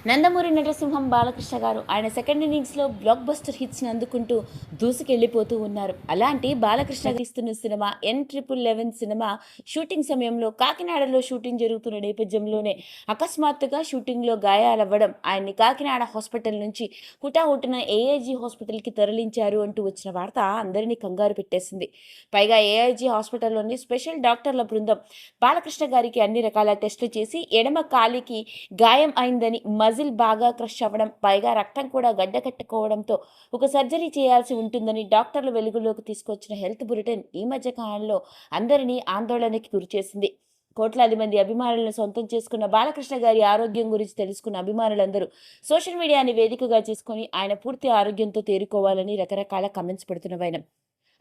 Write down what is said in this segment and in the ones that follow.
నందమూరి నటసింహం బాలకృష్ణ గారు ఆయన సెకండ్ ఇన్నింగ్స్లో బ్లాక్ బస్టర్ హిట్స్ని అందుకుంటూ దూసుకెళ్లిపోతూ ఉన్నారు. అలాంటి బాలకృష్ణ ఇస్తున్న సినిమా N11 సినిమా షూటింగ్ సమయంలో కాకినాడలో షూటింగ్ జరుగుతున్న నేపథ్యంలోనే అకస్మాత్తుగా షూటింగ్లో గాయాలవ్వడం ఆయన్ని కాకినాడ హాస్పిటల్ నుంచి హుటాహుటిన ఏఐజీ హాస్పిటల్కి తరలించారు అంటూ వచ్చిన వార్త అందరినీ కంగారు పెట్టేసింది. పైగా ఏఐజీ హాస్పిటల్లోని స్పెషల్ డాక్టర్ల బృందం బాలకృష్ణ గారికి అన్ని రకాల టెస్టులు చేసి ఎడమ కాలికి గాయం అయిందని, మజిల్ బాగా క్రష్ అవ్వడం, పైగా రక్తం కూడా గడ్డకట్టుకోవడంతో ఒక సర్జరీ చేయాల్సి ఉంటుందని డాక్టర్లు వెలుగులోకి తీసుకొచ్చిన హెల్త్ బులెటిన్ ఈ మధ్య కాలంలో అందరినీ ఆందోళనకి గురిచేసింది. కోట్లాది మంది అభిమానులను సొంతం చేసుకున్న బాలకృష్ణ గారి ఆరోగ్యం గురించి తెలుసుకున్న అభిమానులందరూ సోషల్ మీడియాని వేదికగా చేసుకుని ఆయన పూర్తి ఆరోగ్యంతో తేరుకోవాలని రకరకాల కమెంట్స్ పెడుతున్న వైనం.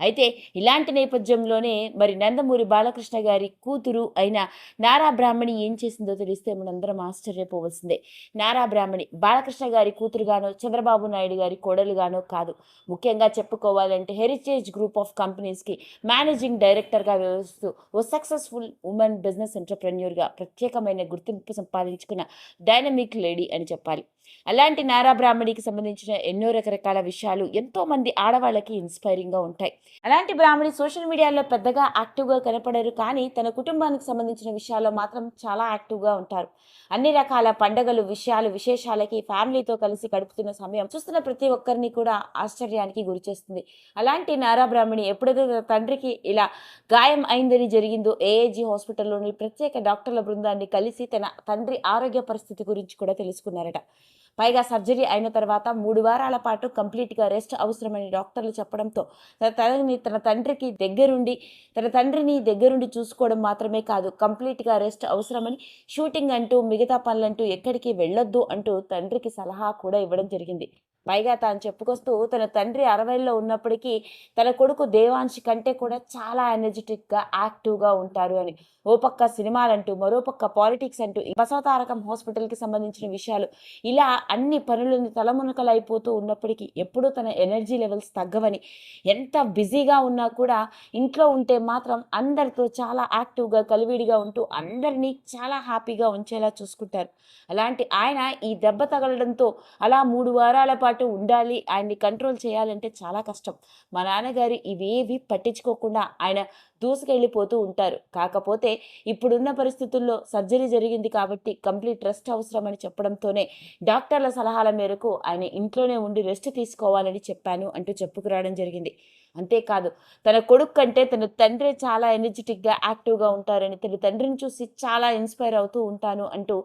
అయితే ఇలాంటి నేపథ్యంలోనే మరి నందమూరి బాలకృష్ణ గారి కూతురు అయిన నారా బ్రాహ్మణి ఏం చేసిందో తెలిస్తే మనందరం ఆశ్చర్యపోవలసిందే. నారా బ్రాహ్మణి బాలకృష్ణ గారి కూతురుగానో చంద్రబాబు నాయుడు గారి కోడలుగానో కాదు, ముఖ్యంగా చెప్పుకోవాలంటే హెరిటేజ్ గ్రూప్ ఆఫ్ కంపెనీస్కి మేనేజింగ్ డైరెక్టర్గా వ్యవహరిస్తూ ఓ సక్సెస్ఫుల్ ఉమెన్ బిజినెస్ ఎంటర్ప్రెన్యూర్గా ప్రత్యేకమైన గుర్తింపు సంపాదించుకున్న డైనమిక్ లేడీ అని చెప్పాలి. అలాంటి నారా బ్రాహ్మణికి సంబంధించిన ఎన్నో రకరకాల విషయాలు ఎంతో మంది ఆడవాళ్ళకి ఇన్స్పైరింగ్గా ఉంటాయి. అలాంటి బ్రాహ్మణి సోషల్ మీడియాలో పెద్దగా యాక్టివ్గా కనపడరు, కానీ తన కుటుంబానికి సంబంధించిన విషయాల్లో మాత్రం చాలా యాక్టివ్గా ఉంటారు. అన్ని రకాల పండగలు, విశేషాలకి ఫ్యామిలీతో కలిసి గడుపుతున్న సమయం చూస్తున్న ప్రతి ఒక్కరిని కూడా ఆశ్చర్యానికి గురిచేస్తుంది. అలాంటి నారా బ్రాహ్మణి ఎప్పుడైతే తన తండ్రికి ఇలా గాయం అయిందని జరిగిందో ఏఏజీ హాస్పిటల్లోని ప్రత్యేక డాక్టర్ల బృందాన్ని కలిసి తన తండ్రి ఆరోగ్య పరిస్థితి గురించి కూడా తెలుసుకున్నారట. పైగా సర్జరీ అయిన తర్వాత 3 వారాల పాటు కంప్లీట్గా రెస్ట్ అవసరమని డాక్టర్లు చెప్పడంతో తన తండ్రిని దగ్గరుండి చూసుకోవడం మాత్రమే కాదు, కంప్లీట్గా రెస్ట్ అవసరమని, షూటింగ్ అంటూ మిగతా పనులంటూ ఎక్కడికి వెళ్ళొద్దు అంటూ తండ్రికి సలహా కూడా ఇవ్వడం జరిగింది. పైగా తాను చెప్పుకొస్తూ తన తండ్రి 60లో ఉన్నప్పటికీ తన కొడుకు దేవాంశి కంటే కూడా చాలా ఎనర్జెటిక్గా యాక్టివ్గా ఉంటారు అని. ఓ పక్క సినిమాలంటూ, మరో పక్క పాలిటిక్స్ అంటూ, బసవతారకం హాస్పిటల్కి సంబంధించిన విషయాలు, ఇలా అన్ని పనులను తలమునకలైపోతూ ఉన్నప్పటికీ ఎప్పుడూ తన ఎనర్జీ లెవెల్స్ తగ్గవని, ఎంత బిజీగా ఉన్నా కూడా ఇంట్లో ఉంటే మాత్రం అందరితో చాలా యాక్టివ్గా కలివిడిగా ఉంటూ అందరినీ చాలా హ్యాపీగా ఉంచేలా చూసుకుంటారు. అలాంటి ఆయన ఈ దెబ్బ తగలడంతో అలా 3 వారాల పాటు ఉండాలి, ఆయన్ని కంట్రోల్ చేయాలంటే చాలా కష్టం. మా నాన్నగారు ఇవేవి పట్టించుకోకుండా ఆయన దూసుకెళ్ళిపోతూ ఉంటారు. కాకపోతే ఇప్పుడున్న పరిస్థితుల్లో సర్జరీ జరిగింది కాబట్టి కంప్లీట్ రెస్ట్ అవసరమని చెప్పడంతోనే డాక్టర్ల సలహాల మేరకు ఆయన ఇంట్లోనే ఉండి రెస్ట్ తీసుకోవాలని చెప్పాను అంటూ చెప్పుకురావడం జరిగింది. అంతేకాదు, తన కొడుకు కంటే తన తండ్రి చాలా ఎనర్జెటిక్గా యాక్టివ్గా ఉంటారని, తన తండ్రిని చూసి చాలా ఇన్స్పైర్ అవుతూ ఉంటాను అంటూ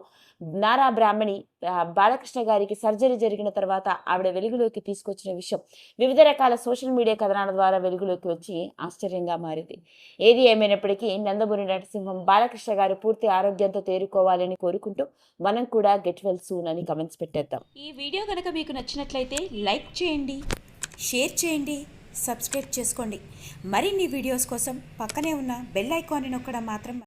నారా బ్రాహ్మణి బాలకృష్ణ గారికి సర్జరీ జరిగిన తర్వాత ఆవిడ వెలుగులోకి తీసుకొచ్చిన విషయం వివిధ రకాల సోషల్ మీడియా కథనాల ద్వారా వెలుగులోకి వచ్చి ఆశ్చర్యంగా మారింది. ఏది ఏమైనప్పటికీ నందమూరి నటసింహం బాలకృష్ణ గారు పూర్తి ఆరోగ్యంతో తేరుకోవాలని కోరుకుంటూ మనం కూడా గెట్ వెల్ సూన్ అని కమెంట్స్ పెట్టేద్దాం. ఈ వీడియో కనుక మీకు నచ్చినట్లయితే లైక్ చేయండి, షేర్ చేయండి, సబ్స్క్రైబ్ చేసుకోండి. మరిన్ని వీడియోస్ కోసం పక్కనే ఉన్న బెల్ ఐకాన్ని నొక్కడం మాత్రం